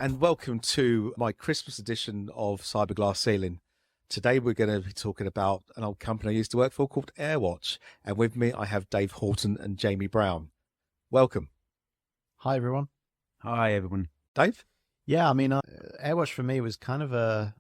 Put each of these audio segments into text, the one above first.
and welcome to my Christmas edition of Cyberglass Ceiling. Today we're going to be talking about an old company I used to work for called AirWatch, and with me I have Dave Horton and Jamie Brown. Welcome. Hi, everyone. Hi, everyone. Dave? Yeah, I mean, AirWatch for me was kind of a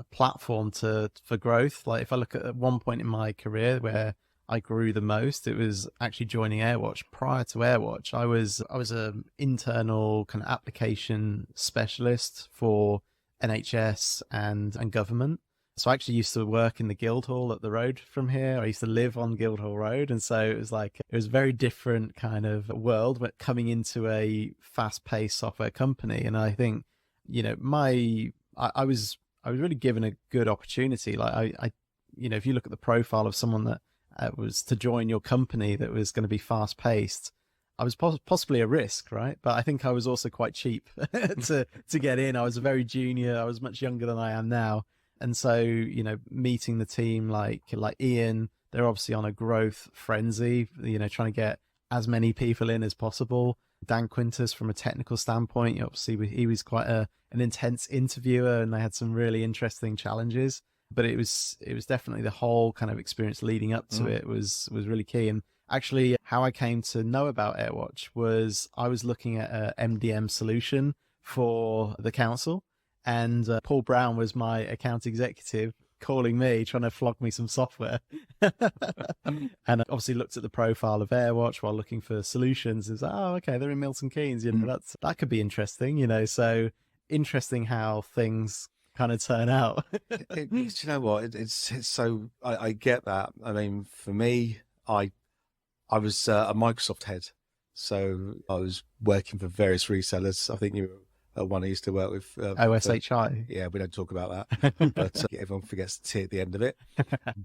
platform for growth. Like if I look at one point in my career where I grew the most, it was actually joining AirWatch. Prior to AirWatch, I was an internal kind of application specialist for NHS and government. So I actually used to work in the Guildhall up the road from here. I used to live on Guildhall Road. And so it was a very different kind of world, but coming into a fast-paced software company. And I think, I was really given a good opportunity. Like if you look at the profile of someone that was to join your company that was going to be fast-paced, I was possibly a risk, right? But I think I was also quite cheap to get in. I was a very junior. I was much younger than I am now. And so, meeting the team like Ian, they're obviously on a growth frenzy, trying to get as many people in as possible. Dan Quintus, from a technical standpoint, obviously he was quite an intense interviewer, and they had some really interesting challenges. But it was definitely the whole kind of experience leading up to it was really key. And actually, how I came to know about AirWatch was I was looking at a MDM solution for the council. And Paul Brown was my account executive calling me, trying to flog me some software. And I obviously looked at the profile of AirWatch while looking for solutions. It was like, oh, okay, they're in Milton Keynes. That could be interesting. So interesting how things kind of turn out. You know what? It's so I get that. I mean, for me, I was a Microsoft head, so I was working for various resellers. I think you were one I used to work with. OSHI. Yeah, we don't talk about that, but everyone forgets the T at the end of it.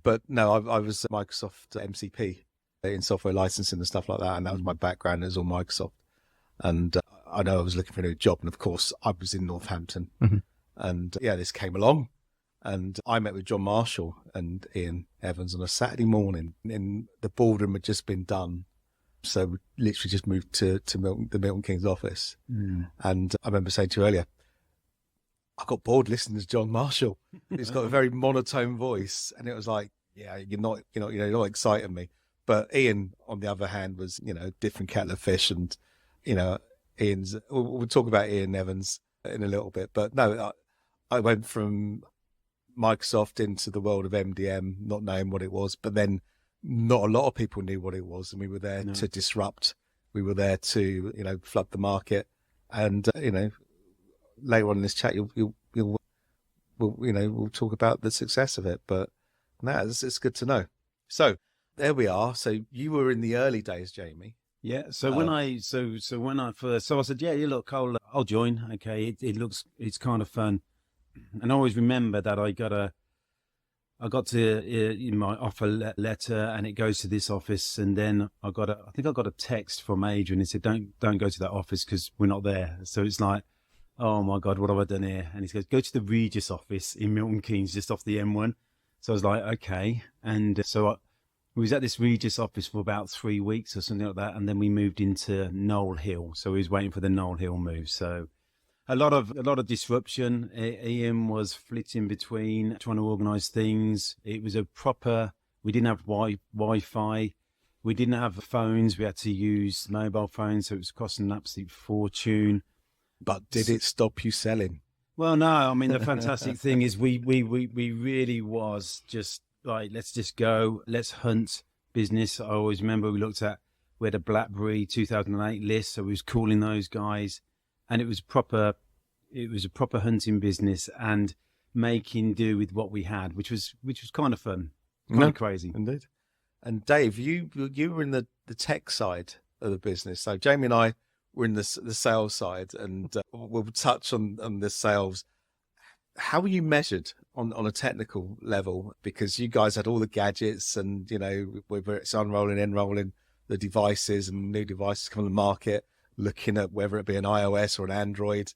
But no, I was Microsoft MCP in software licensing and stuff like that, and that was my background. It was all Microsoft. And I know I was looking for a new job, and of course I was in Northampton. Mm-hmm. And this came along, and I met with John Marshall and Ian Evans on a Saturday morning, and the boardroom had just been done. So we literally just moved to the Milton Keynes office. And I remember saying to you earlier, I got bored listening to John Marshall. He's got a very monotone voice, and it was like, yeah, you're not exciting me. But Ian, on the other hand, was different kettle of fish, and Ian's. We'll talk about Ian Evans in a little bit, but no, I went from Microsoft into the world of MDM, not knowing what it was, but then not a lot of people knew what it was, and we were there to disrupt. We were there to flood the market, and later on in this chat we'll talk about the success of it. But no, it's good to know. So there we are. So you were in the early days, Jamie. Yeah. So when I said, yeah, you look, I'll join. Okay, it's kind of fun, and I always remember that I got to in my offer letter, and it goes to this office, and then I got a text from Adrian. He said, "Don't go to that office because we're not there." So it's like, oh my God, what have I done here? And he goes, "Go to the Regis office in Milton Keynes, just off the M1." So I was like, okay, and so we was at this Regis office for about 3 weeks or something like that, and then we moved into Knoll Hill. So we was waiting for the Knoll Hill move. So a lot of disruption. Ian was flitting between trying to organise things. It was we didn't have Wi-Fi. We didn't have phones. We had to use mobile phones, so it was costing an absolute fortune. But did it stop you selling? Well, no. I mean, the fantastic thing is we really was just like, let's just go. Let's hunt business. I always remember we had a BlackBerry 2008 list, so we was calling those guys. And it was a proper hunting business and making do with what we had, which was kind of fun, kind of crazy. Indeed. And Dave, you were in the tech side of the business. So Jamie and I were in the sales side, and we'll touch on the sales. How were you measured on a technical level? Because you guys had all the gadgets, and whether it's unrolling, enrolling the devices and new devices coming to the market, looking at whether it be an iOS or an Android.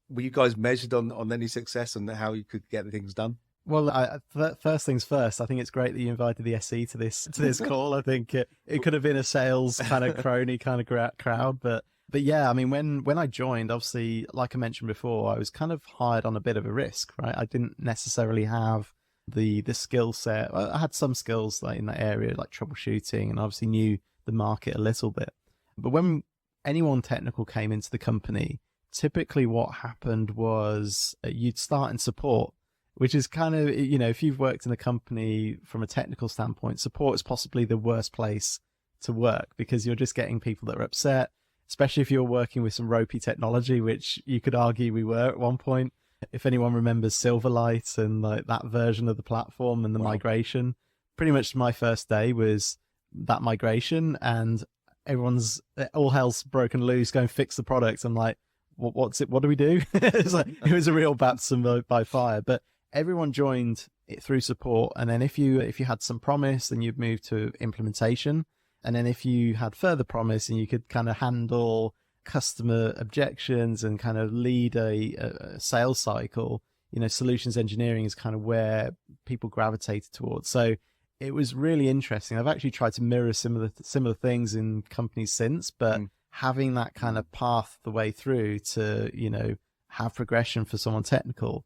Were you guys measured on any success and how you could get things done? Well, first things first, I think it's great that you invited the SE to this call. I think it could have been a sales kind of crony kind of crowd, but But yeah, I mean, when I joined, obviously, like I mentioned before, I was kind of hired on a bit of a risk, right? I didn't necessarily have the skill set. I had some skills like in that area, like troubleshooting, and obviously knew the market a little bit. But when anyone technical came into the company, typically what happened was you'd start in support, which is kind of, if you've worked in a company from a technical standpoint, support is possibly the worst place to work because you're just getting people that are upset, especially if you're working with some ropey technology, which you could argue we were at one point. If anyone remembers Silverlight and like that version of the platform and the migration, pretty much my first day was that migration, and everyone's all hell's broken loose, go and fix the product. I'm like, what's it? What do we do? It was a real baptism by fire, but everyone joined it through support. And then if you had some promise, then you'd move to implementation. And then if you had further promise and you could kind of handle customer objections and kind of lead a sales cycle, solutions engineering is kind of where people gravitated towards. So it was really interesting. I've actually tried to mirror similar things in companies since, but having that kind of path the way through to, have progression for someone technical,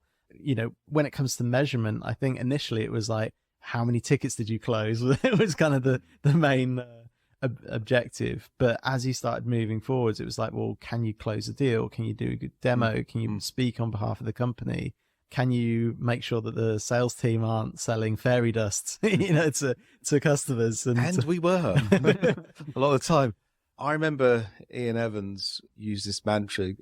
when it comes to measurement, I think initially it was like, how many tickets did you close? It was kind of the main objective. But as you started moving forwards, it was like, well, can you close a deal? Can you do a good demo? Can you speak on behalf of the company? Can you make sure that the sales team aren't selling fairy dust, to customers? And we were a lot of the time. I remember Ian Evans used this mantra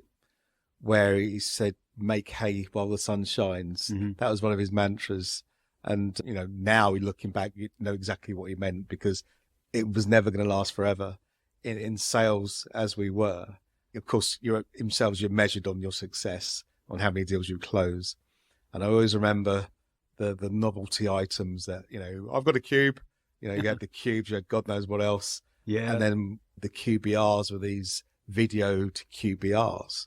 where he said, make hay while the sun shines. That was one of his mantras. And, now looking back, you know exactly what he meant, because it was never going to last forever. In sales, as we were, of course, you're measured on your success, on how many deals you close. And I always remember the novelty items that, I've got a cube, you had the cubes, you had God knows what else. Yeah. And then the QBRs were these video to QBRs.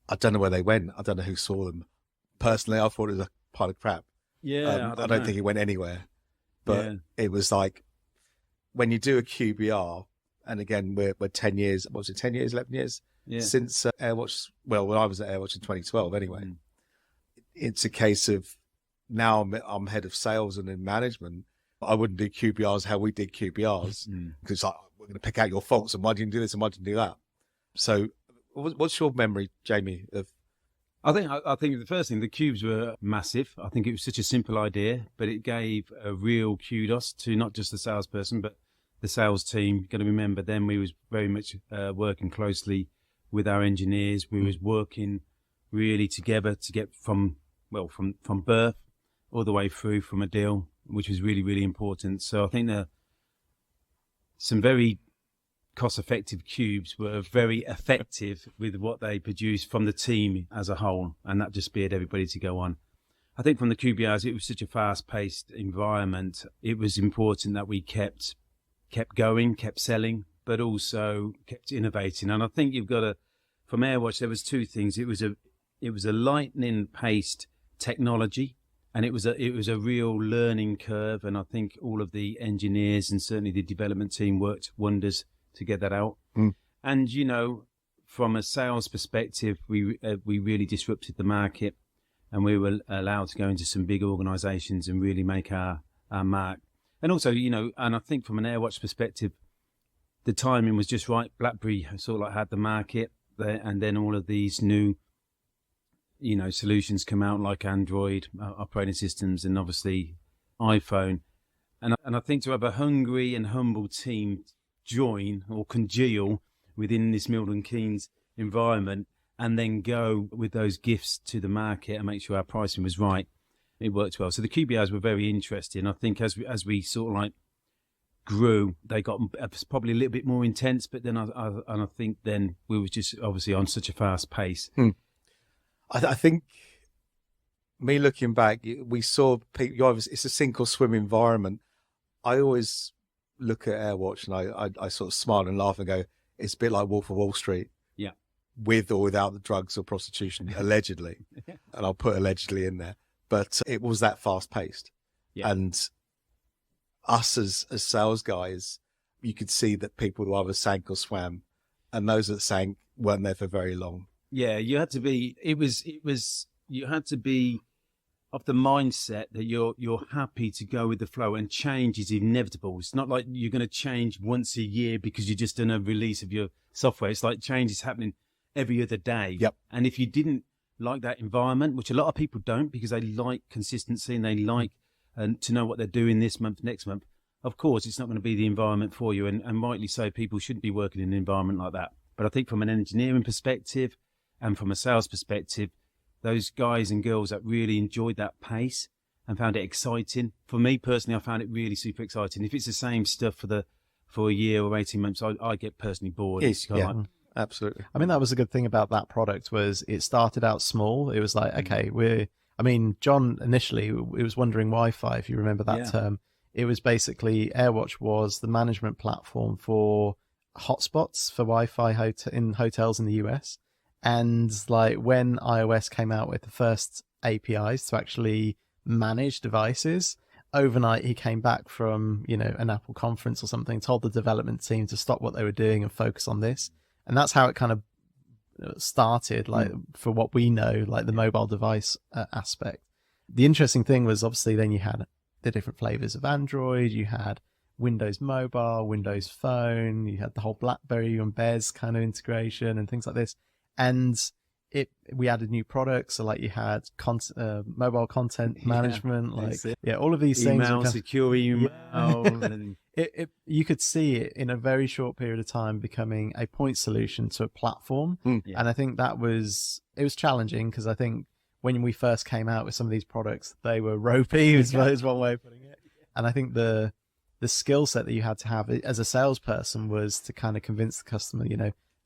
I don't know where they went. I don't know who saw them. Personally, I thought it was a pile of crap. Yeah. I don't think it went anywhere. But it was like, when you do a QBR, and again, we're 10 years, what was it, 10 years, 11 years? Yeah. Since AirWatch, well, when I was at AirWatch in 2012 anyway. It's a case of now I'm head of sales and in management. I wouldn't do QBRs how we did QBRs, because we're going to pick out your faults and why didn't you do this and why didn't you do that. So what's your memory, Jamie, of? I think the first thing, the cubes were massive. I think it was such a simple idea, but it gave a real kudos to not just the salesperson, but the sales team. You've got to remember then we was very much working closely with our engineers. We was working really together to get from birth all the way through from a deal, which was really, really important. So I think some very cost-effective cubes were very effective with what they produced from the team as a whole, and that just speared everybody to go on. I think from the QBRs, it was such a fast-paced environment. It was important that we kept going, kept selling, but also kept innovating. And I think you've got to, from AirWatch, there was two things. It was a lightning-paced technology, and it was a real learning curve. And I think all of the engineers and certainly the development team worked wonders to get that out. And from a sales perspective, we really disrupted the market, and we were allowed to go into some big organizations and really make our mark. And also, and I think from an AirWatch perspective, the timing was just right. BlackBerry sort of like had the market there, and then all of these new solutions come out, like Android operating systems and obviously iPhone. And I think to have a hungry and humble team join or congeal within this Milton Keynes environment and then go with those gifts to the market and make sure our pricing was right, it worked well. So the QBRs were very interesting. I think as we sort of like grew, they got probably a little bit more intense, but then I think then we were just obviously on such a fast pace. I think, me looking back, we saw people, it's a sink or swim environment. I always look at AirWatch and I sort of smile and laugh and go, it's a bit like Wolf of Wall Street. Yeah. With or without the drugs or prostitution, allegedly. And I'll put allegedly in there. But it was that fast paced. Yeah. And us as sales guys, you could see that people who either sank or swam. and those that sank weren't there for very long. Yeah, you had to be. You had to be of the mindset that you're happy to go with the flow, and change is inevitable. It's not like you're going to change once a year because you're just done a release of your software. It's like change is happening every other day. Yep. And if you didn't like that environment, which a lot of people don't, because they like consistency and they like to know what they're doing this month, next month, of course, it's not going to be the environment for you. And rightly so, people shouldn't be working in an environment like that. But I think from an engineering perspective and from a sales perspective, those guys and girls that really enjoyed that pace and found it exciting. For me personally, I found it really super exciting. If it's the same stuff for a year or 18 months, I get personally bored. Yes, It's yeah, absolutely. I mean, that was a good thing about that product was it started out small. It was like, okay, John initially, it was wondering Wi-Fi, if you remember that term. It was basically, AirWatch was the management platform for hotspots for Wi-Fi in hotels in the US. And like when iOS came out with the first APIs to actually manage devices, overnight he came back from, an Apple conference or something, told the development team to stop what they were doing and focus on this. And that's how it kind of started, like for what we know, like the mobile device aspect. The interesting thing was obviously then you had the different flavors of Android, you had Windows Mobile, Windows Phone, you had the whole BlackBerry and Bez kind of integration and things like this. And we added new products, so like you had mobile content management, all of these things. Email, secure email. And you could see it in a very short period of time becoming a point solution to a platform. Yeah. And I think it was challenging because I think when we first came out with some of these products, they were ropey, is one way of putting it. And I think the skill set that you had to have as a salesperson was to kind of convince the customer,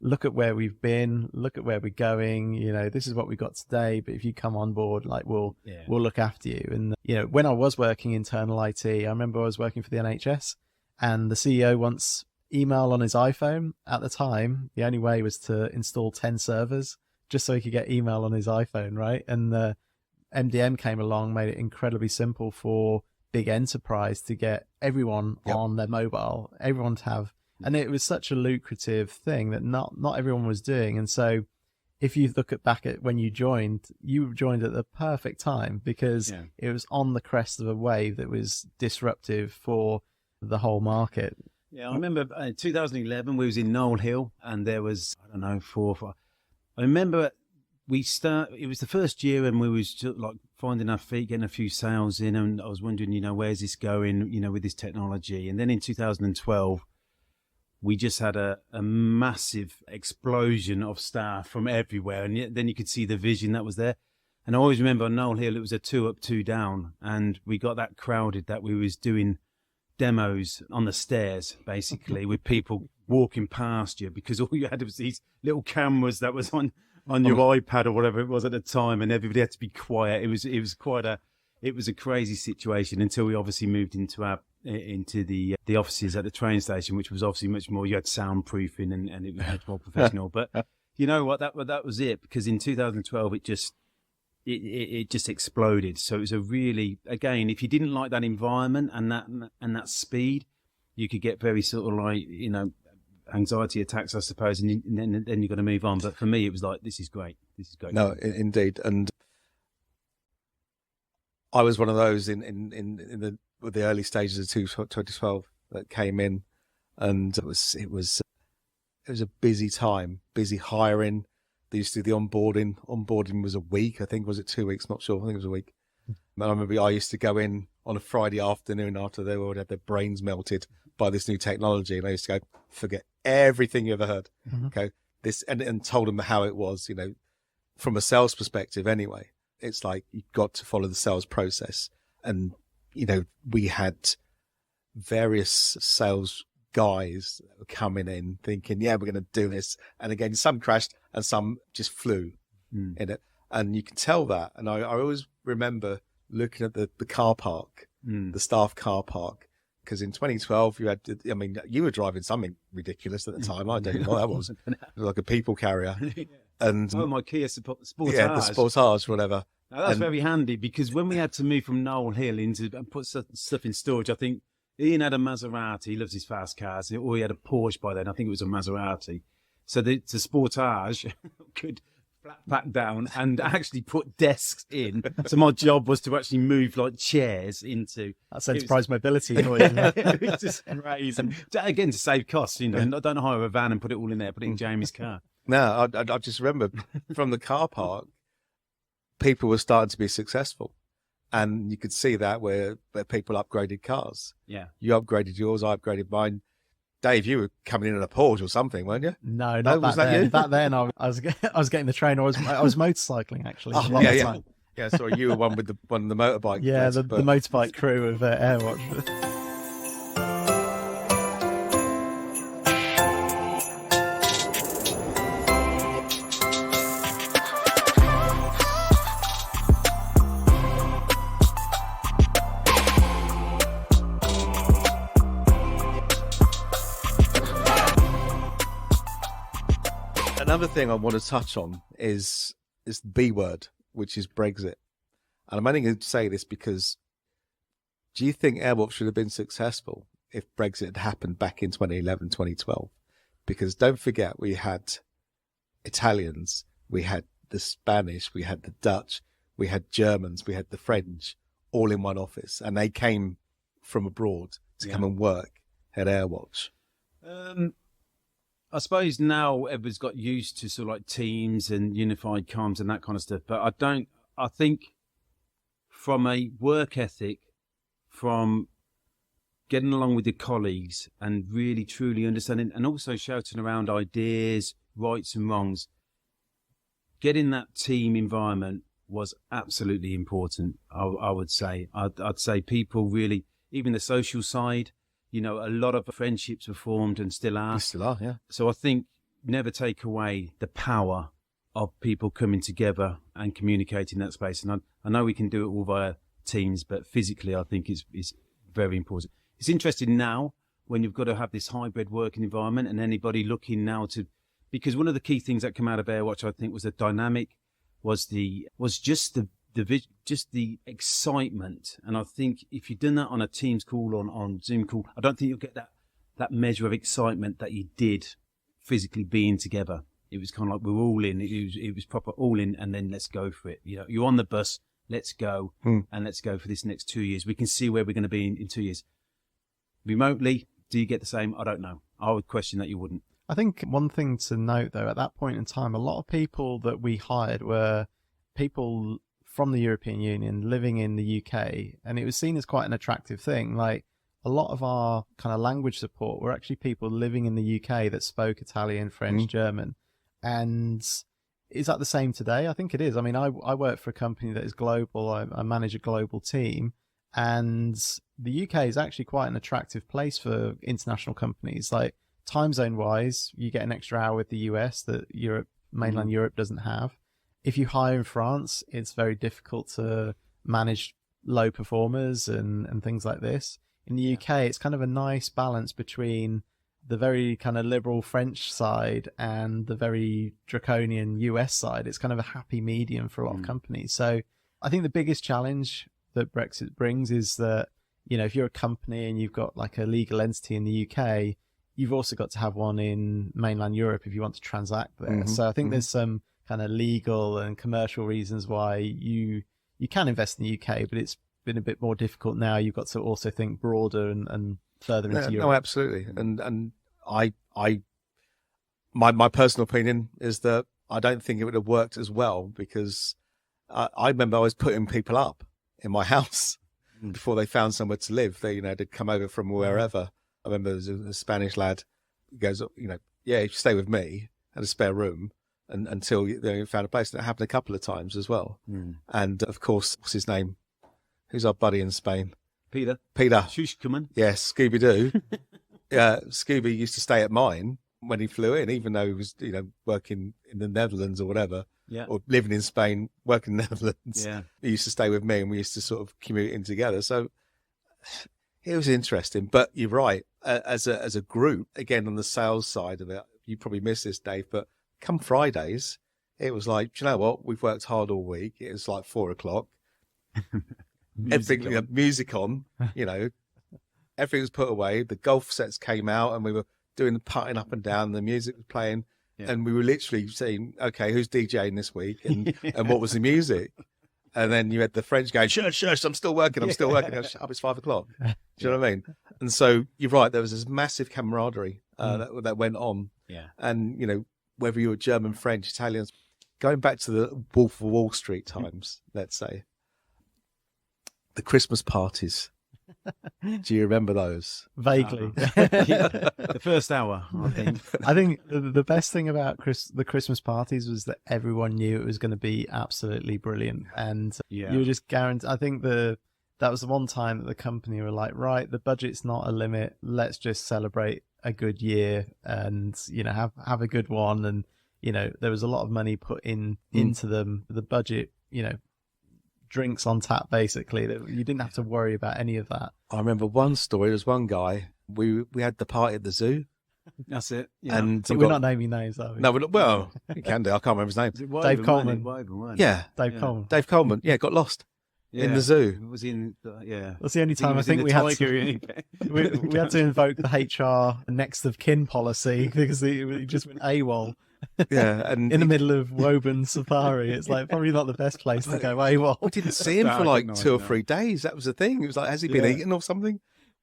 look at where we've been, look at where we're going, this is what we got today, but if you come on board, like we'll look after you. And when I was working internal IT, I remember I was working for the NHS and the CEO wants email on his iPhone. At the time, the only way was to install 10 servers just so he could get email on his iPhone, right? And the MDM came along, made it incredibly simple for big enterprise to get everyone on their mobile, everyone to have. And it was such a lucrative thing that not everyone was doing. And so if you look back at when you joined at the perfect time because it was on the crest of a wave that was disruptive for the whole market. Yeah, I remember 2011, we was in Knoll Hill and there was, 4 or 5. I remember it was the first year and we was just like finding our feet, getting a few sales in. And I was wondering, where's this going, with this technology? And then in 2012, we just had a massive explosion of staff from everywhere. And then you could see the vision that was there. And I always remember on Knoll Hill, it was a 2 up, 2 down. And we got that crowded that we was doing demos on the stairs, basically, with people walking past you because all you had was these little cameras that was on your iPad or whatever it was at the time. And everybody had to be quiet. It was a crazy situation until we obviously moved into the offices at the train station, which was obviously much more, you had soundproofing and it was much more professional. But you know what, that was it, because in 2012 it just exploded. So it was a really, again, if you didn't like that environment and that speed, you could get very sort of like, anxiety attacks, I suppose, and then you've got to move on. But for me, it was like, this is great. No, indeed. And I was one of those in the early stages of 2012 that came in, and it was a busy time, busy hiring. They used to do the onboarding. Onboarding was a week, I think. Was it 2 weeks? Not sure. I think it was a week. And I remember I used to go in on a Friday afternoon after they would have their brains melted by this new technology, and I used to go, forget everything you ever heard. Mm-hmm. Okay, this and told them how it was. From a sales perspective, anyway. It's like you've got to follow the sales process. And, we had various sales guys that were coming in thinking, we're going to do this. And again, some crashed and some just flew in it. And you can tell that. And I always remember looking at the car park, the staff car park, because in 2012 you were driving something ridiculous at the time. I don't know what that was. It was like a people carrier. And my Kia Sportage. Yeah, the Sportage, whatever. Now, that's very handy, because when we had to move from Knoll Hill and put stuff in storage, I think Ian had a Maserati. He loves his fast cars. Or he had a Porsche by then. I think it was a Maserati. So the Sportage could flat pack down and actually put desks in. So my job was to actually move like chairs into. That's enterprise mobility for you. It was just crazy. And again, to save costs, you know, don't hire a van and put it all in there, put it in Jamie's car. No, I just remember from the car park, people were starting to be successful. And you could see that where people upgraded cars. Yeah. You upgraded yours, I upgraded mine. Dave, you were coming in a Porsche or something, weren't you? No, not was back that then. you? Back then, I was getting the train. I was motorcycling actually. Oh, a lot of the yeah. time. Yeah, sorry, you were one of the motorbike. Yeah, guys, the motorbike crew of AirWatch. Another thing I want to touch on is the B word, which is Brexit. And I'm only going to say this because do you think AirWatch should have been successful if Brexit had happened back in 2011, 2012? Because don't forget, we had Italians, we had the Spanish, we had the Dutch, we had Germans, we had the French, all in one office. And they came from abroad to come and work at AirWatch. I suppose now everybody's got used to sort of like teams and unified comms and that kind of stuff. But I think from a work ethic, from getting along with your colleagues and really truly understanding and also shouting around ideas, rights and wrongs, getting that team environment was absolutely important, I would say. I'd say people really, even the social side, you know, a lot of friendships were formed and still are. Still are, yeah. So I think never take away the power of people coming together and communicating that space. And I know we can do it all via Teams, but physically I think it's very important. It's interesting now when you've got to have this hybrid working environment and anybody looking now to, because one of the key things that came out of AirWatch, I think, was the dynamic, was just the excitement. And I think if you've done that on a Teams call, on Zoom call, I don't think you'll get that measure of excitement that you did physically being together. It was kind of like we were all in. It was proper all in, and then let's go for it. You know, you're on the bus, let's go, and let's go for this next 2 years. We can see where we're going to be in 2 years. Remotely, do you get the same? I don't know. I would question that you wouldn't. I think one thing to note, though, at that point in time, a lot of people that we hired were people from the European Union living in the UK, and it was seen as quite an attractive thing. Like, a lot of our kind of language support were actually people living in the UK that spoke Italian, French, German. And is that the same today? I think it is. I mean, I work for a company that is global. I manage a global team, and the UK is actually quite an attractive place for international companies. Like, time zone wise, you get an extra hour with the US that mainland Europe doesn't have. If you hire in France, it's very difficult to manage low performers and things like this. In the UK, it's kind of a nice balance between the very kind of liberal French side and the very draconian US side. It's kind of a happy medium for a lot of companies. So I think the biggest challenge that Brexit brings is that, you know, if you're a company and you've got like a legal entity in the UK, you've also got to have one in mainland Europe if you want to transact there. So I think there's some kind of legal and commercial reasons why you can invest in the UK, but it's been a bit more difficult now. You've got to also think broader and further into Europe. No, absolutely. And my personal opinion is that I don't think it would have worked as well, because I remember I was putting people up in my house before they found somewhere to live. They, you know, they'd come over from wherever. I remember there was a Spanish lad who goes, you know, yeah, you stay with me, had a spare room until they found a place. And it happened a couple of times as well. And of course, what's his name? Who's our buddy in Spain? Peter. Schusterman. Yes, Scooby-Doo. Scooby used to stay at mine when he flew in, even though he was, you know, working in the Netherlands or whatever, or living in Spain, working in the Netherlands. Yeah. He used to stay with me and we used to sort of commute in together. So it was interesting. But you're right, as a group, again, on the sales side of it, you probably missed this, Dave, but come Fridays, it was like, do you know what? We've worked hard all week. It was like 4:00. Music on, you know, everything was put away. The golf sets came out and we were doing the putting up and down. The music was playing And we were literally saying, okay, who's DJing this week? And what was the music? And then you had the French going, shush, I'm still working. I'm still working. Shut up, it's 5 o'clock. Do you know what I mean? And so you're right. There was this massive camaraderie that went on. Yeah. And, you know, whether you were German, French, Italians, going back to the Wolf of Wall Street times, let's say, the Christmas parties. Do you remember those? Vaguely. The first hour, I think. I think the best thing about the Christmas parties was that everyone knew it was going to be absolutely brilliant, and you were just guaranteed. I think that was the one time that the company were like, right, the budget's not a limit. Let's just celebrate a good year, and you know, have a good one. And you know, there was a lot of money put into them. The budget, you know, drinks on tap, basically. You didn't have to worry about any of that. I remember one story. There's one guy. We had the party at the zoo. That's it. Yeah. And we're not naming names, are we? No, well, you can do. I can't remember his name. Dave Coleman. Yeah, Coleman. Dave Coleman. Yeah, got lost in the zoo. Was in? That's the only time I think we had to. we had to invoke the HR next of kin policy because he just went AWOL. Yeah, and in the middle of Woburn Safari, it's like probably not the best place to go AWOL. We didn't see him for like 2 or 3 days. That was the thing. It was like, has he been eaten or something?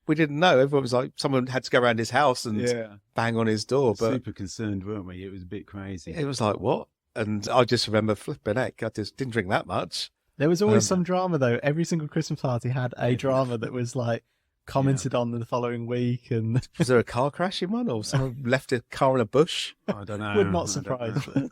We didn't know. Everyone was like, someone had to go around his house and bang on his door. But super concerned, weren't we? It was a bit crazy. It was like, what? And I just remember flipping heck. I just didn't drink that much. There was always some drama though. Every single Christmas party had a drama that was like commented on the following week. And was there a car crash in one, or someone left a car in a bush? I don't know. Would not surprise me.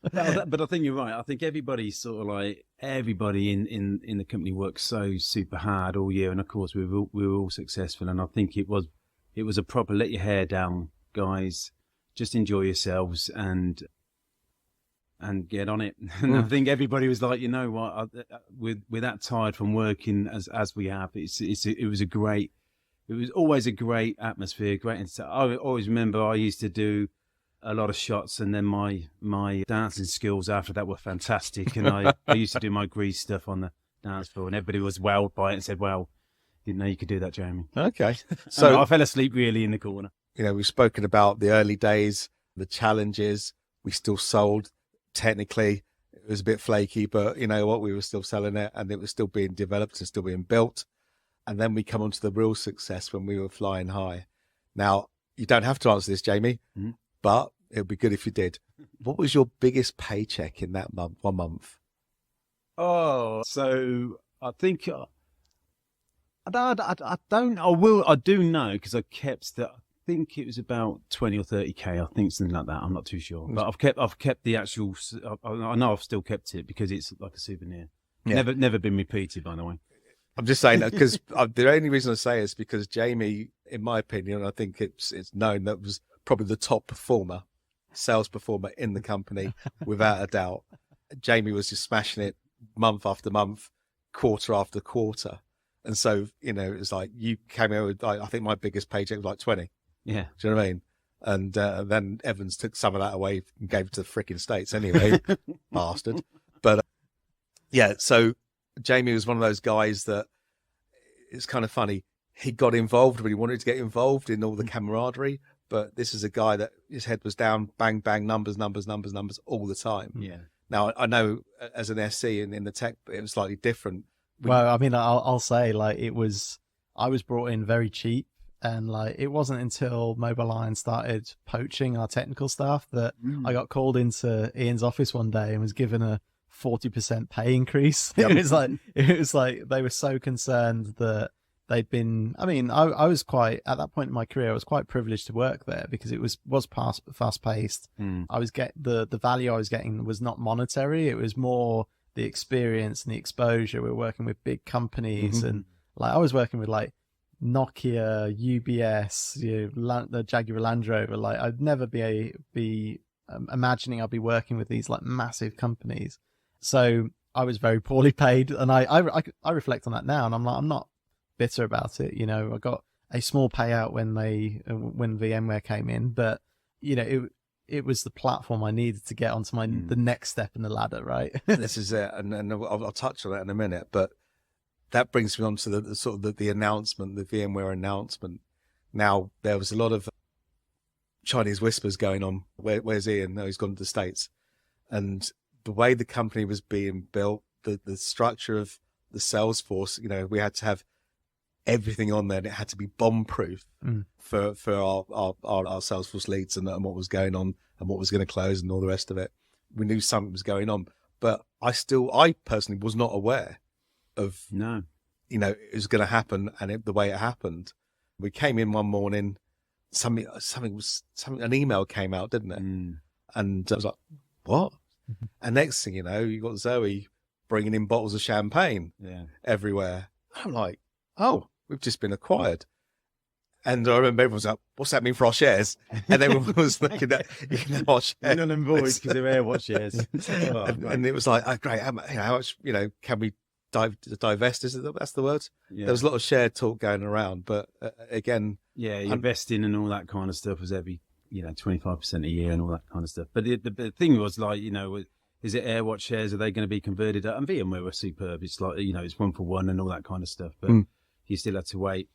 But I think you're right. I think everybody's sort of like, everybody in the company works so super hard all year, and of course we were all successful. And I think it was a proper let your hair down, guys. Just enjoy yourselves and get on it. And I think everybody was like, you know what, we're that tired from working as we have. It was always a great atmosphere, great. I always remember I used to do a lot of shots, and then my dancing skills after that were fantastic. And I used to do my grease stuff on the dance floor, and everybody was wowed by it and said, "Wow, didn't know you could do that, Jeremy." Okay, so I fell asleep really in the corner. You know, we've spoken about the early days, the challenges. We still sold. Technically, it was a bit flaky, but you know what? We were still selling it, and it was still being developed and still being built. And then we come on to the real success when we were flying high. Now, you don't have to answer this, Jamie, but it would be good if you did. What was your biggest paycheck in that month? 1 month? Oh, so I think I do know, because I kept that. I think it was about 20 or 30k. I think something like that. I'm not too sure, but I've kept the actual. I know I've still kept it because it's like a souvenir. Yeah. Never been repeated, by the way. I'm just saying that because the only reason I say is because Jamie, in my opinion, I think it's known that was probably the top sales performer in the company, without a doubt. Jamie was just smashing it month after month, quarter after quarter. And so, you know, it was like you came out with, I think my biggest paycheck was like 20. Yeah. Do you know what I mean? And then Evans took some of that away and gave it to the freaking States anyway, bastard. But yeah, so Jamie was one of those guys that it's kind of funny. He got involved when he wanted to get involved in all the camaraderie, but this is a guy that his head was down, bang, bang, numbers all the time. Yeah. Now, I know as an SC in the tech, it was slightly different. Well, I mean, I'll say, like, I was brought in very cheap. And like, it wasn't until Mobile Iron started poaching our technical staff that I got called into Ian's office one day and was given a 40% pay increase. Yep. It was like they were so concerned that they'd been. I mean, I was quite at that point in my career. I was quite privileged to work there because it was fast paced. I was the value I was getting was not monetary. It was more the experience and the exposure. We were working with big companies, and like I was working with like Nokia, UBS, the Jaguar Land Rover. Like, I'd never be imagining I'd be working with these like massive companies. So I was very poorly paid, and I reflect on that now, and I'm like, I'm not bitter about it. You know, I got a small payout when VMware came in, but you know, it was the platform I needed to get onto the next step in the ladder, right? This is it, and I'll touch on that in a minute, but that brings me on to the sort of the announcement, the VMware announcement. Now, there was a lot of Chinese whispers going on. Where's Ian? No, he's gone to the States. And the way the company was being built, the structure of the sales force, you know, we had to have everything on there, and it had to be bomb proof for our sales force leads and what was going on and what was going to close and all the rest of it. We knew something was going on, but I personally was not aware of, No. you know, it was going to happen and the way it happened. We came in one morning, an email came out, didn't it? And I was like, what? And next thing you know, you got Zoe bringing in bottles of champagne everywhere. I'm like, oh, we've just been acquired. And I remember everyone was like, what's that mean for our shares? And everyone was looking at, our shares. None and void because they're AirWatch shares. And it was like, oh, great, how much, you know, can we divest? That's the word? Yeah. There was a lot of share talk going around, but again. Yeah, investing and all that kind of stuff was every, 25% a year and all that kind of stuff. But the thing was like, is it AirWatch shares? Are they going to be converted? And VMware were superb. It's like, it's 1 for 1 and all that kind of stuff. But you still had to wait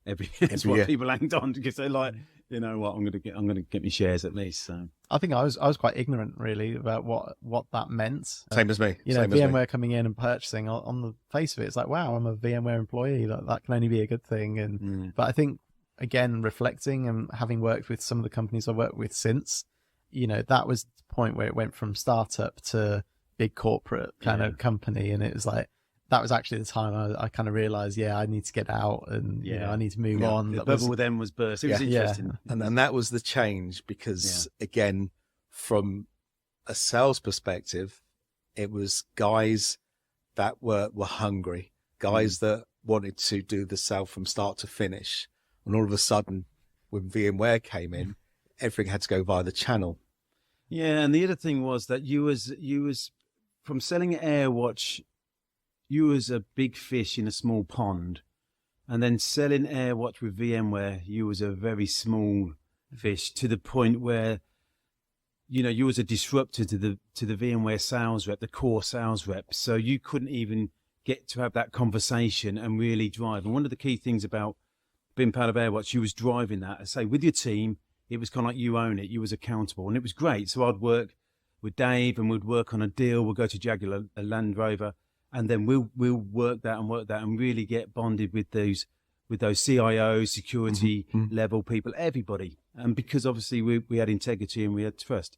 every year. People hanged on because they're like, you know what, I'm going to get me shares at least. So I think I was quite ignorant really about what that meant. Same as me. VMware coming in and purchasing on the face of it, it's like, wow, I'm a VMware employee. That can only be a good thing. And but I think, again, reflecting and having worked with some of the companies I've worked with since, that was the point where it went from startup to big corporate kind of company. And it was like, that was actually the time I kind of realized, I need to get out and, I need to move on. The bubble then was burst. It was interesting. And that was the change because, again, from a sales perspective, it was guys that were hungry, guys that wanted to do the sale from start to finish. And all of a sudden, when VMware came in, everything had to go via the channel. Yeah, and the other thing was that you was from selling AirWatch, you was a big fish in a small pond, and then selling AirWatch with VMware, you was a very small fish to the point where, you was a disruptor to the VMware sales rep, the core sales rep. So you couldn't even get to have that conversation and really drive. And one of the key things about being part of AirWatch, you was driving that. I say with your team, it was kind of like you own it. You was accountable, and it was great. So I'd work with Dave, and we'd work on a deal. We'll go to Jaguar Land Rover, and then we'll work that and really get bonded with those CIOs, security level people, everybody. And because obviously we had integrity and we had trust.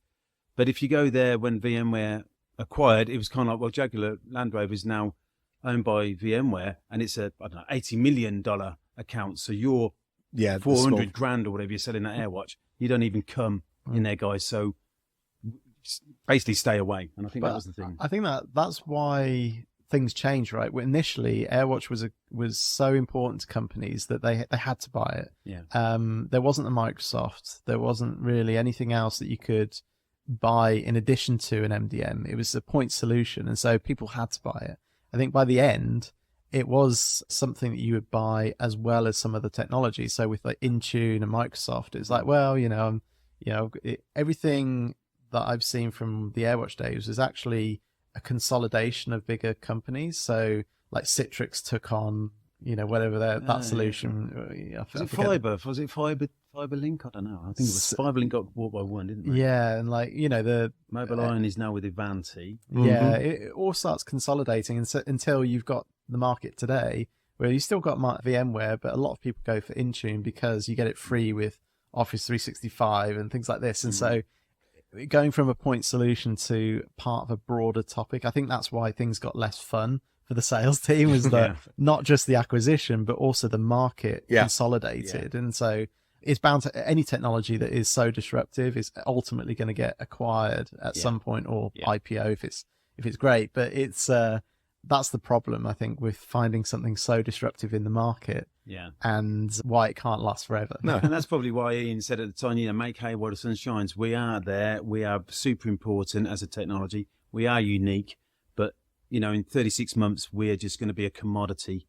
But if you go there when VMware acquired, it was kind of like, well, Jaguar Land Rover is now owned by VMware, and it's a $80 million account. So you're 400 grand or whatever you're selling that AirWatch, you don't even come in there, guys. So basically stay away. And I think that was the thing. I think that's why things changed, right? Initially, AirWatch was so important to companies that they had to buy it. Yeah. There wasn't a Microsoft. There wasn't really anything else that you could buy in addition to an MDM. It was a point solution, and so people had to buy it. I think by the end, it was something that you would buy as well as some of the technology. So with like Intune and Microsoft, it's like, well, everything that I've seen from the AirWatch days is actually a consolidation of bigger companies. So like Citrix took on, whatever that solution. Was it Fiber? Was it FiberLink? I don't know. I think it was FiberLink got bought by one, didn't they? Yeah, and like the Mobile Iron is now with Ivanti. Yeah, it all starts consolidating until you've got the market today where you still got VMware, but a lot of people go for Intune because you get it free with Office 365 and things like this. And so going from a point solution to part of a broader topic, I think that's why things got less fun for the sales team, was that not just the acquisition, but also the market consolidated. And so it's bound to, any technology that is so disruptive is ultimately going to get acquired at some point, or IPO if it's great. But it's that's the problem, I think, with finding something so disruptive in the market. Yeah. And why it can't last forever. No, and that's probably why Ian said at the time, make hay while the sun shines. We are there. We are super important as a technology. We are unique. But, in 36 months, we're just going to be a commodity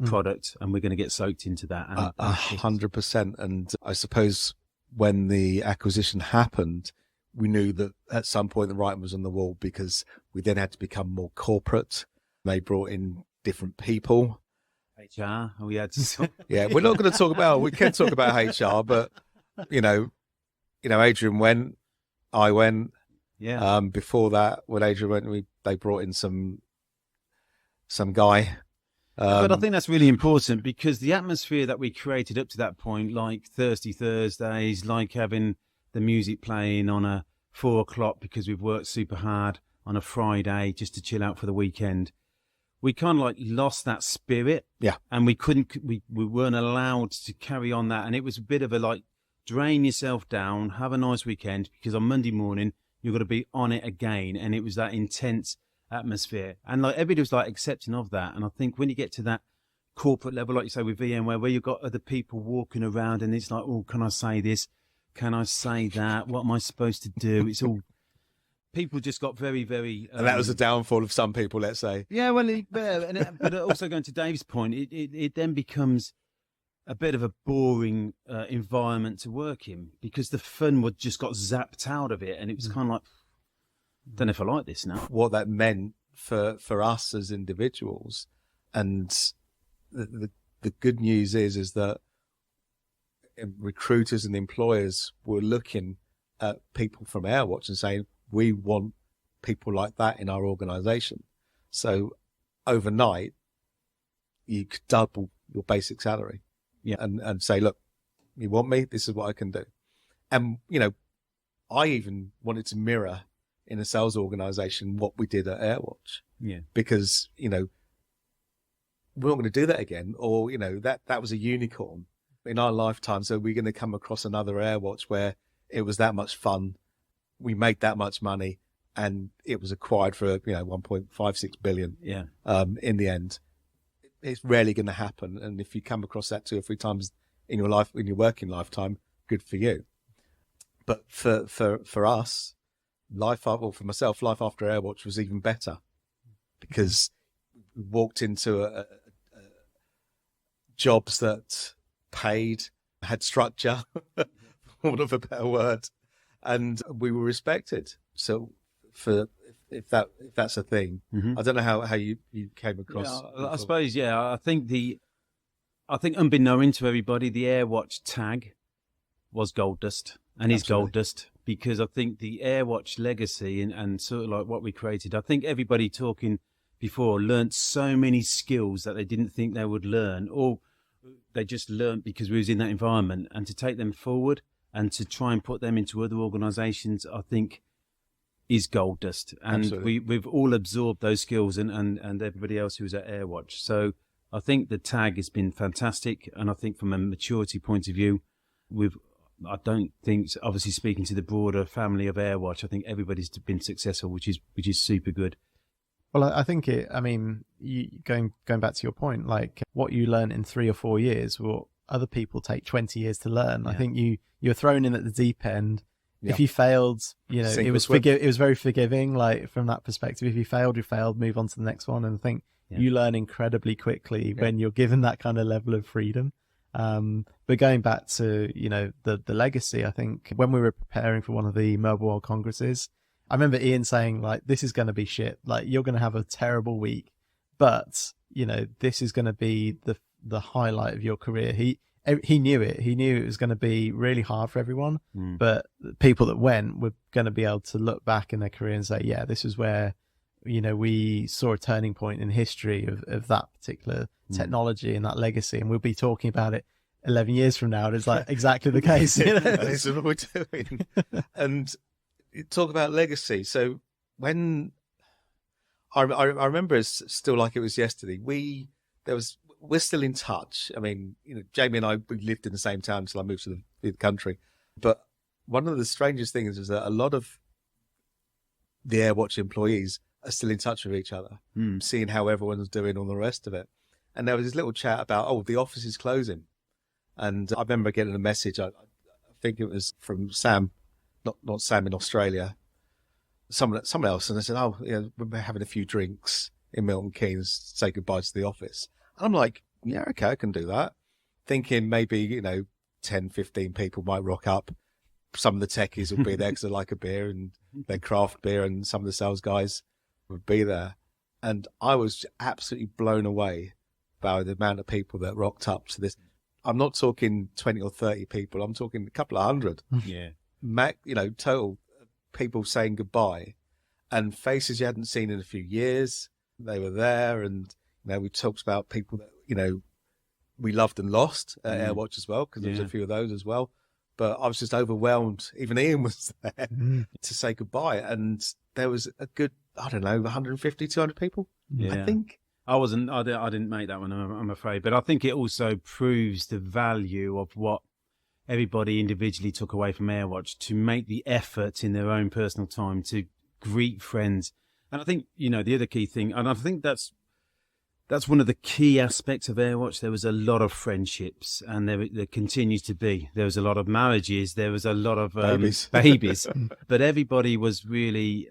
product, and we're going to get soaked into that. 100%. And I suppose when the acquisition happened, we knew that at some point the writing was on the wall, because we then had to become more corporate. They brought in different people. HR, we had to. Yeah, we're not going to talk about. We can talk about HR, but Adrian went, I went. Yeah. Before that, when Adrian went, they brought in some guy. But I think that's really important, because the atmosphere that we created up to that point, like Thirsty Thursdays, like having the music playing on a 4 o'clock because we've worked super hard on a Friday just to chill out for the weekend, we kind of like lost that spirit. Yeah. And we weren't allowed to carry on that. And it was a bit of a like, drain yourself down, have a nice weekend, because on Monday morning, you've got to be on it again. And it was that intense atmosphere. And like everybody was like accepting of that. And I think when you get to that corporate level, like you say with VMware, where you've got other people walking around and it's like, oh, can I say this? Can I say that? What am I supposed to do? It's all, people just got very, very... and that was the downfall of some people, let's say. Yeah, well, but also going to Dave's point, it then becomes a bit of a boring environment to work in, because the fun just got zapped out of it. And it was kind of like, don't know if I like this now. What that meant for us as individuals, and the good news is that recruiters and employers were looking at people from AirWatch and saying, we want people like that in our organization. So overnight, you could double your basic salary. Yeah. And say, look, you want me? This is what I can do. And, I even wanted to mirror in a sales organization what we did at AirWatch. Yeah. Because, we're not going to do that again. Or, that was a unicorn in our lifetime. So we're going to come across another AirWatch where it was that much fun. We made that much money, and it was acquired for, 1.56 billion. Yeah. In the end. It's rarely going to happen. And if you come across that 2 or 3 times in your life, in your working lifetime, good for you. But for us, for myself, life after AirWatch was even better, because we walked into jobs that paid, had structure, for want of a better word, and we were respected. So if that's a thing, I don't know how you came across. Yeah, I suppose, yeah. I think unbeknown to everybody, the AirWatch tag was gold dust, and is gold dust, because I think the AirWatch legacy and sort of like what we created, I think everybody talking before learnt so many skills that they didn't think they would learn, or they just learnt because we was in that environment, and to take them forward and to try and put them into other organisations, I think is gold dust. And we've all absorbed those skills, and everybody else who was at AirWatch. So I think the tag has been fantastic. And I think from a maturity point of view, I don't think, obviously speaking to the broader family of AirWatch, I think everybody's been successful, which is super good. Well, I think going back to your point, like what you learn in 3 or 4 years, what other people take 20 years to learn. Yeah. I think you're thrown in at the deep end. Yeah. If you failed, it was very forgiving, like from that perspective. If you failed, move on to the next one. And I think you learn incredibly quickly when you're given that kind of level of freedom. But going back to, the legacy, I think when we were preparing for one of the Mobile World Congresses, I remember Ian saying, like, this is going to be shit. Like, you're going to have a terrible week, but, this is going to be the highlight of your career. He knew it. He knew it was going to be really hard for everyone, but the people that went were going to be able to look back in their career and say, yeah, this is where, we saw a turning point in history of that particular technology and that legacy. And we'll be talking about it 11 years from now. And it's like exactly the case. This is what we're doing. And talk about legacy. So when I remember it's still like it was yesterday, we're still in touch. I mean, Jamie and I, we lived in the same town until I moved to the country. But one of the strangest things is that a lot of the AirWatch employees are still in touch with each other, seeing how everyone's doing, all the rest of it. And there was this little chat about, the office is closing. And I remember getting a message, I think it was from Sam, not Sam in Australia, someone else. And they said, we're having a few drinks in Milton Keynes, say goodbye to the office. I'm like, yeah, okay, I can do that. Thinking maybe, 10, 15 people might rock up. Some of the techies will be there because they like a beer and they craft beer, and some of the sales guys would be there. And I was absolutely blown away by the amount of people that rocked up to this. I'm not talking 20 or 30 people. I'm talking a couple of hundred. Yeah. total people saying goodbye, and faces you hadn't seen in a few years. They were there, and we talked about people that we loved and lost at AirWatch as well, because there was a few of those as well. But I was just overwhelmed. Even Ian was there to say goodbye, and there was a good, 150, 200 people. I think. I didn't make that one, I'm afraid. But I think it also proves the value of what everybody individually took away from AirWatch, to make the effort in their own personal time to greet friends. And I think, the other key thing, and I think that's one of the key aspects of AirWatch. There was a lot of friendships, and there continues to be. There was a lot of marriages. There was a lot of babies. But everybody was really,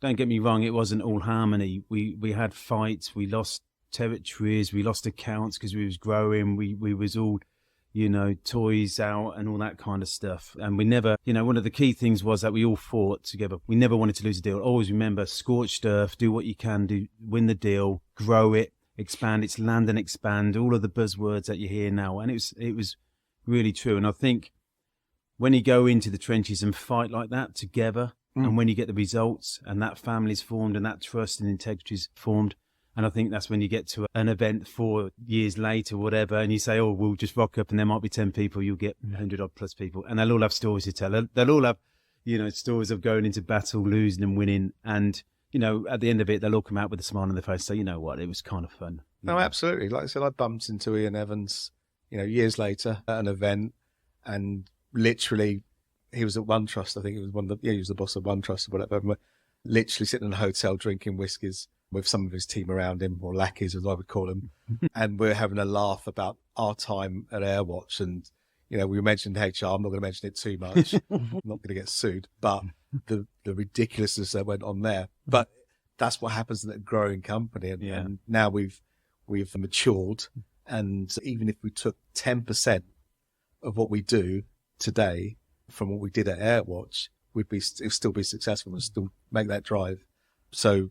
don't get me wrong, it wasn't all harmony. We had fights. We lost territories. We lost accounts because we was growing. We was all, toys out and all that kind of stuff. And we never, one of the key things was that we all fought together. We never wanted to lose a deal. Always remember, scorched earth, do what you can do, win the deal, grow it, expand. It's land and expand, all of the buzzwords that you hear now. And it was really true. And I think when you go into the trenches and fight like that together, and when you get the results and that family's formed and that trust and integrity is formed, and I think that's when you get to an event 4 years later, whatever, and you say, we'll just rock up, and there might be 10 people, you'll get 100 odd plus people, and they'll all have stories to tell. They'll all have, stories of going into battle, losing and winning, and, at the end of it, they'll all come out with a smile on their face, so you know what, it was kind of fun. No, absolutely. Like I said, I bumped into Ian Evans, years later at an event, and literally, he was at One Trust. I think it was he was the boss of One Trust or whatever. And we're literally sitting in a hotel drinking whiskies with some of his team around him, or lackeys as I would call them. And we're having a laugh about our time at AirWatch. And, we mentioned HR. I'm not going to mention it too much. I'm not going to get sued. But the ridiculousness that went on there. But that's what happens in a growing company. And now we've matured. And even if we took 10% of what we do today from what we did at AirWatch, it'd still be successful and still make that drive. So,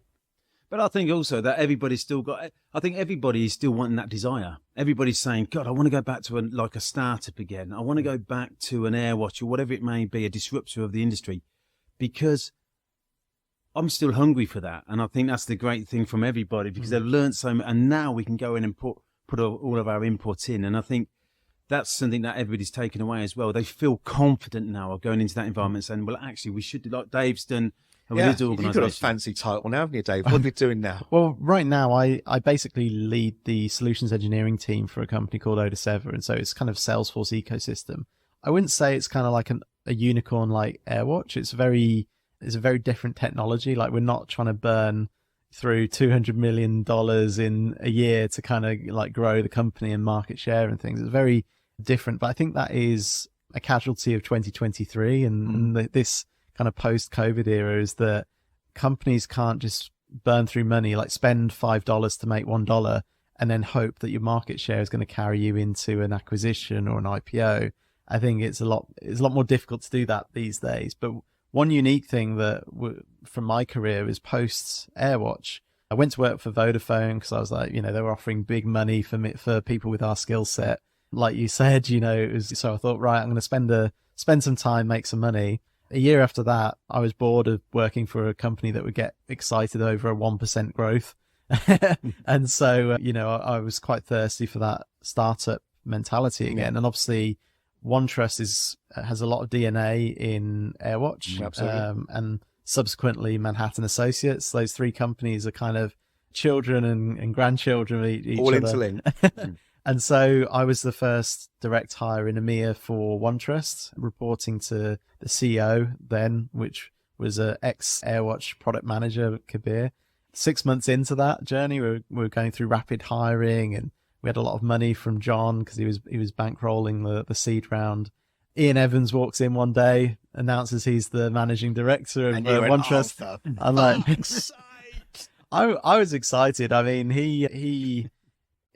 but I think also that everybody's still got. I think everybody is still wanting that desire. Everybody's saying, "God, I want to go back to a startup again. I want to go back to an AirWatch or whatever it may be, a disruptor of the industry," because I'm still hungry for that. And I think that's the great thing from everybody, because they've learned so much, and now we can go in and put all of our input in. And I think that's something that everybody's taken away as well. They feel confident now of going into that environment and saying, well, actually, we should do like Dave's done. You've got a fancy title now, haven't you, Dave? What are you doing now? Well, right now, I basically lead the solutions engineering team for a company called Odysseus, and so it's kind of Salesforce ecosystem. I wouldn't say it's kind of like a unicorn like AirWatch. It's a very different technology. Like, we're not trying to burn through $200 million in a year to kind of like grow the company and market share and things. It's very different, but I think that is a casualty of 2023 and this kind of post-COVID era, is that companies can't just burn through money, like spend $5 to make $1 and then hope that your market share is going to carry you into an acquisition or an IPO. I think it's a lot more difficult to do that these days. But one unique thing that from my career is post AirWatch, I went to work for Vodafone because I was like, they were offering big money for people with our skill set. Like you said, so I thought, right, I'm going to spend some time, make some money. A year after that, I was bored of working for a company that would get excited over a 1% growth. And so, I was quite thirsty for that startup mentality again. And obviously, OneTrust has a lot of DNA in AirWatch. Absolutely. And subsequently Manhattan Associates. Those three companies are kind of children and grandchildren of each all other. interlinked. And so I was the first direct hire in EMEA for OneTrust, reporting to the CEO then, which was a ex-AirWatch product manager, Kabir. 6 months into that journey, we were going through rapid hiring, and we had a lot of money from John because he was bankrolling the seed round. Ian Evans walks in one day, announces he's the managing director of OneTrust. I'm like, I was excited. I mean, he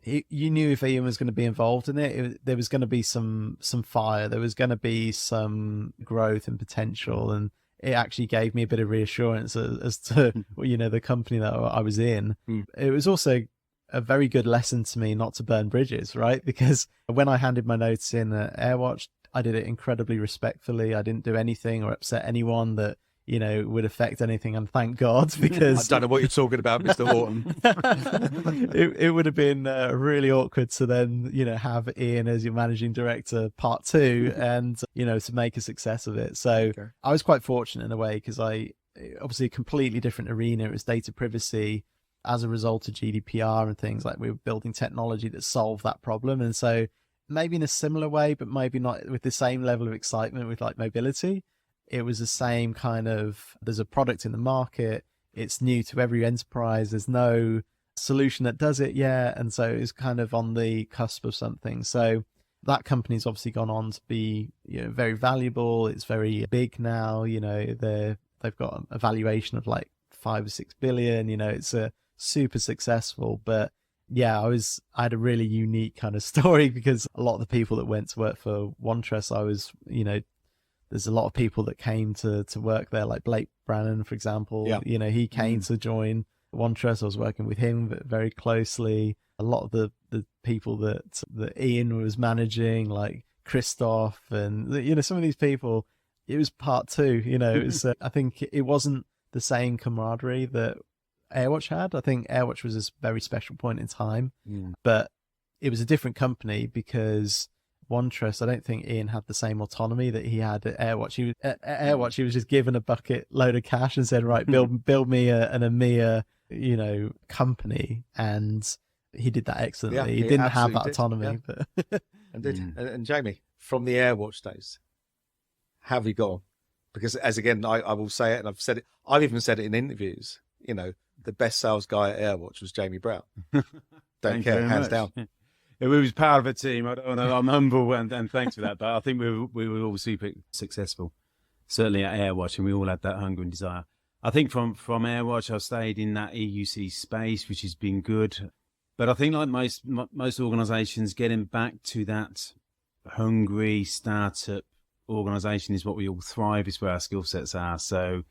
you knew if Ian was going to be involved in it, there was going to be some fire, there was going to be some growth and potential, and it actually gave me a bit of reassurance as to the company that I was in. It was also a very good lesson to me not to burn bridges, right? Because when I handed my notes in at AirWatch, I did it incredibly respectfully. I didn't do anything or upset anyone that, you know, would affect anything, and thank God, because I don't know what you're talking about, Mr. Horton. it would have been really awkward to then, you know, have Ian as your managing director part 2 and, you know, to make a success of it. So I was quite fortunate in a way, because obviously a completely different arena. It was data privacy as a result of GDPR and things. Like, we were building technology that solved that problem. And so maybe in a similar way, but maybe not with the same level of excitement with like mobility. It was the same kind of, there's a product in the market, it's new to every enterprise, there's no solution that does it yet, and so it's kind of on the cusp of something. So that company's obviously gone on to be, you know, very valuable. It's very big now. You know, they've got a valuation of like 5 or 6 billion. You know, it's a super successful. But yeah, I had a really unique kind of story, because a lot of the people that went to work for OneTrust, you know, there's a lot of people that came to work there, like Blake Brannon, for example. Yeah. You know, he came to join OneTrust. I was working with him very closely. A lot of the people that Ian was managing, like Christoph, and, you know, some of these people, it was part 2. You know, it was, I think it wasn't the same camaraderie that AirWatch had. I think AirWatch was a very special point in time, but it was a different company, because OneTrust, I don't think Ian had the same autonomy that he had at AirWatch. At AirWatch, he was just given a bucket load of cash and said, right, build me an EMEA, you know, company. And he did that excellently. Yeah, he didn't have that autonomy. Yeah. But And Jamie, from the AirWatch days, how have you gone? Because, as again, I will say it, and I've even said it in interviews, you know, the best sales guy at AirWatch was Jamie Brown. Don't care, hands down. We was part of a team. I'm humble and thanks for that. But I think we were all super successful, certainly at AirWatch, and we all had that hunger and desire. I think from AirWatch, I've stayed in that EUC space, which has been good. But I think, like most organisations, getting back to that hungry startup organisation is what we all thrive. Is where our skill sets are. So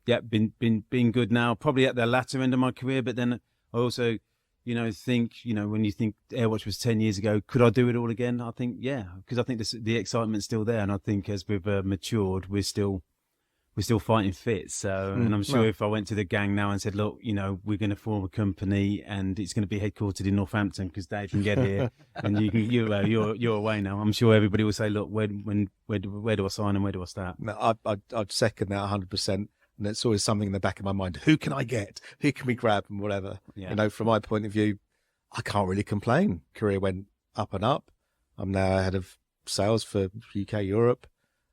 yeah, been good now. Probably at the latter end of my career, but then I also, you know, think, you know, when you think AirWatch was 10 years ago, could I do it all again? I think, yeah, because I think the excitement's still there. And I think as we've matured, we're still fighting fit. So, and I'm sure if I went to the gang now and said, look, you know, we're going to form a company and it's going to be headquartered in Northampton because Dave can get here and you're away now. I'm sure everybody will say, look, where do I sign and where do I start? No, I'd second that 100%. And it's always something in the back of my mind. Who can I get? Who can we grab and whatever? Yeah. You know, from my point of view, I can't really complain. Career went up and up. I'm now head of sales for UK, Europe.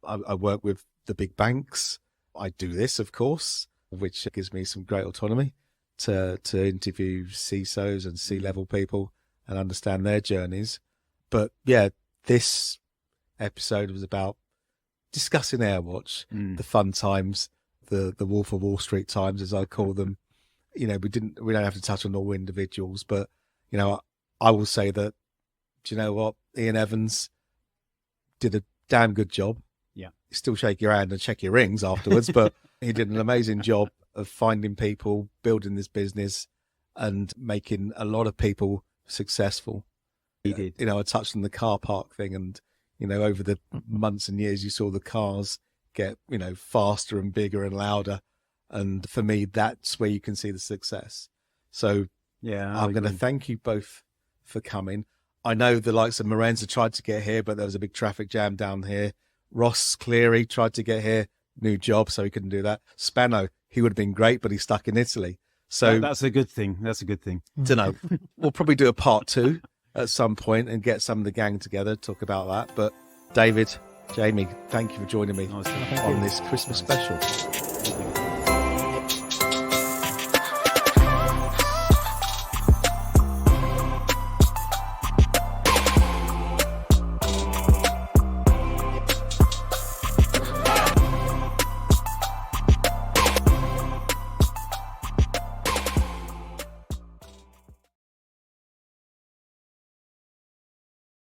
I work with the big banks. I do this, of course, which gives me some great autonomy to interview CISOs and C-level people and understand their journeys. But yeah, this episode was about discussing AirWatch, the fun times, the Wolf of Wall Street times, as I call them. You know, we don't have to touch on all individuals, but, you know, I will say that, do you know what? Ian Evans did a damn good job. Yeah. Still shake your hand and check your rings afterwards, but he did an amazing job of finding people, building this business and making a lot of people successful. He did. You know, I touched on the car park thing and, you know, over the months and years, you saw the cars get, you know, faster and bigger and louder. And for me, that's where you can see the success. So yeah, I'm going to thank you both for coming. I know the likes of Morenza tried to get here, but there was a big traffic jam down here. Ross Cleary tried to get here, new job, so he couldn't do that. Spano, he would have been great, but he's stuck in Italy. So that's a good thing. That's a good thing. Don't know. We'll probably do a part 2 at some point and get some of the gang together, talk about that. But David, Jamie, thank you for joining me on this Christmas special.